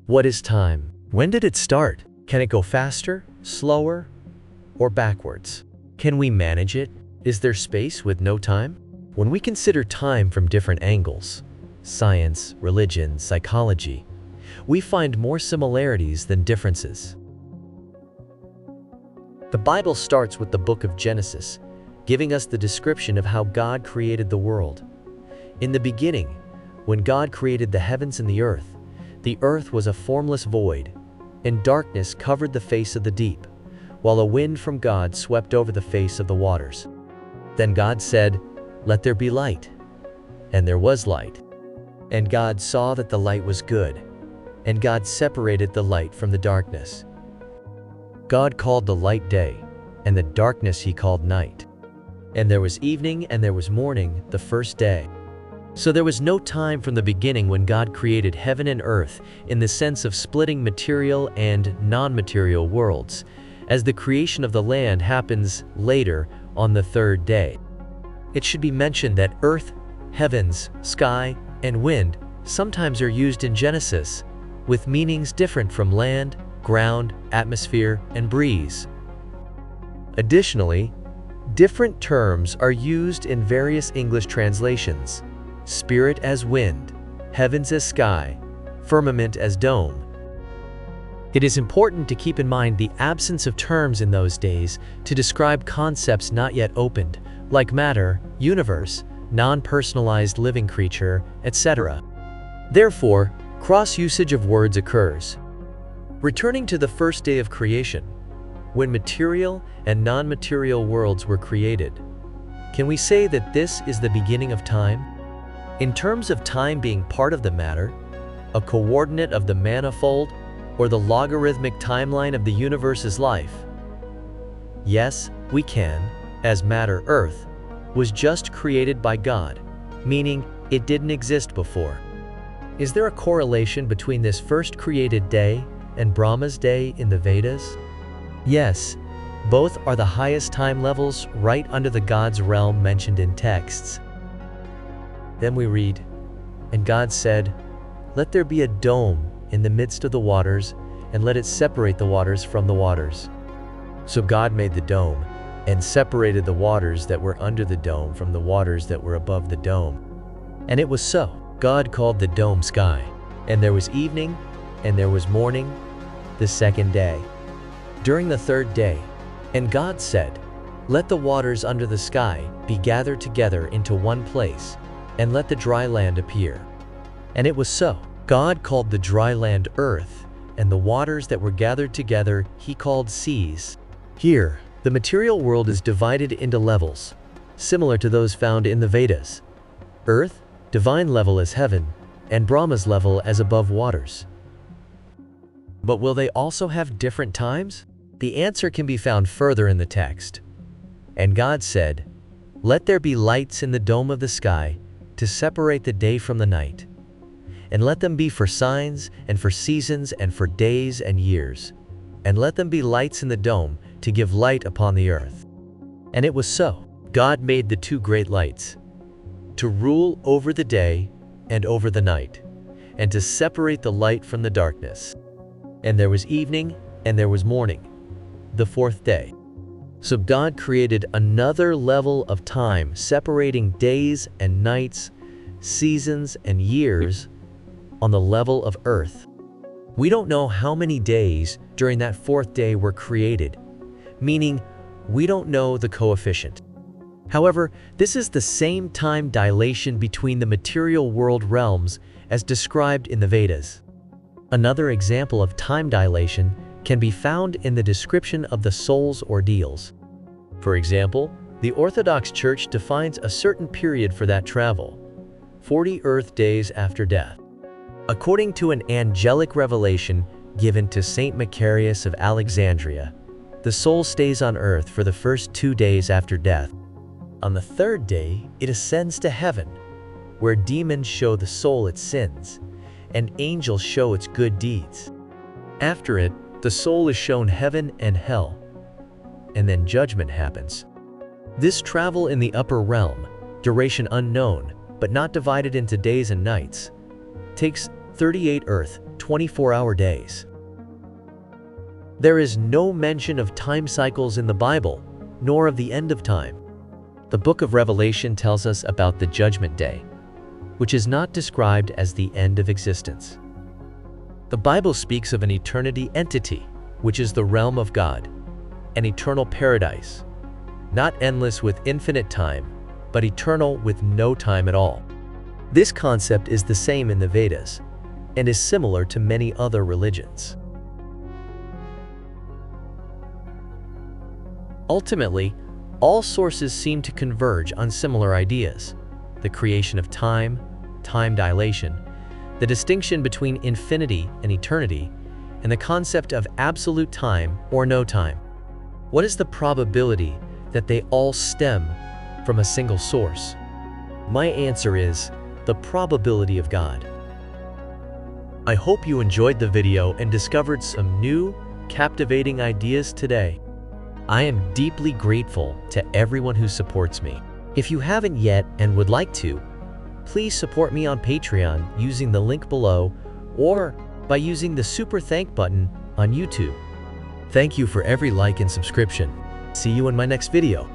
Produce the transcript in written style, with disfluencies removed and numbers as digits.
What is time? When did it start? Can it go faster, slower, or backwards? Can we manage it? Is there space with no time? When we consider time from different angles, science, religion, psychology, we find more similarities than differences. The Bible starts with the book of Genesis, giving us the description of how God created the world. In the beginning, when God created the heavens and the earth was a formless void, and darkness covered the face of the deep, while a wind from God swept over the face of the waters. Then God said, "Let there be light." And there was light. And God saw that the light was good, and God separated the light from the darkness. God called the light day, and the darkness he called night. And there was evening and there was morning, the first day. So there was no time from the beginning when God created heaven and earth in the sense of splitting material and non-material worlds, as the creation of the land happens later on the third day. It should be mentioned that earth, heavens, sky, and wind sometimes are used in Genesis, with meanings different from land, ground, atmosphere, and breeze. Additionally, different terms are used in various English translations: spirit as wind, heavens as sky, firmament as dome. It is important to keep in mind the absence of terms in those days to describe concepts not yet opened, like matter, universe, non-personalized living creature, etc. Therefore, cross-usage of words occurs. Returning to the first day of creation, when material and non-material worlds were created, can we say that this is the beginning of time? In terms of time being part of the matter, a coordinate of the manifold, or the logarithmic timeline of the universe's life? Yes, we can, as matter Earth was just created by God, meaning it didn't exist before. Is there a correlation between this first created day and Brahma's day in the Vedas? Yes, both are the highest time levels right under the God's realm mentioned in texts. Then we read, "And God said, 'Let there be a dome in the midst of the waters, and let it separate the waters from the waters.' So God made the dome, and separated the waters that were under the dome from the waters that were above the dome. And it was so. God called the dome sky. And there was evening, and there was morning, the second day. During the third day, and God said, 'Let the waters under the sky be gathered together into one place, and let the dry land appear.' And it was so. God called the dry land earth, and the waters that were gathered together he called seas." Here, the material world is divided into levels, similar to those found in the Vedas. Earth, divine level as heaven, and Brahma's level as above waters. But will they also have different times? The answer can be found further in the text. "And God said, 'Let there be lights in the dome of the sky to separate the day from the night. And let them be for signs and for seasons and for days and years. And let them be lights in the dome to give light upon the earth.' And it was so. God made the two great lights, to rule over the day and over the night, and to separate the light from the darkness. And there was evening and there was morning, the fourth day." So God created another level of time separating days and nights, seasons and years on the level of earth. We don't know how many days during that fourth day were created, meaning we don't know the coefficient. However, this is the same time dilation between the material world realms as described in the Vedas. Another example of time dilation can be found in the description of the soul's ordeals. For example, the Orthodox Church defines a certain period for that travel, 40 earth days after death. According to an angelic revelation given to Saint Macarius of Alexandria, the soul stays on earth for the first 2 days after death. On the third day, it ascends to heaven, where demons show the soul its sins, and angels show its good deeds. After it, the soul is shown heaven and hell, and then judgment happens. This travel in the upper realm, duration unknown, but not divided into days and nights, takes 38 Earth, 24-hour days. There is no mention of time cycles in the Bible, nor of the end of time. The book of Revelation tells us about the Judgment Day, which is not described as the end of existence. The Bible speaks of an eternity entity, which is the realm of God, an eternal paradise, not endless with infinite time, but eternal with no time at all. This concept is the same in the Vedas, and is similar to many other religions. Ultimately, all sources seem to converge on similar ideas: the creation of time, time dilation, the distinction between infinity and eternity, and the concept of absolute time or no time. What is the probability that they all stem from a single source? My answer is the probability of God. I hope you enjoyed the video and discovered some new, captivating ideas today. I am deeply grateful to everyone who supports me. If you haven't yet and would like to, please support me on Patreon using the link below or by using the Super Thank button on YouTube. Thank you for every like and subscription. See you in my next video.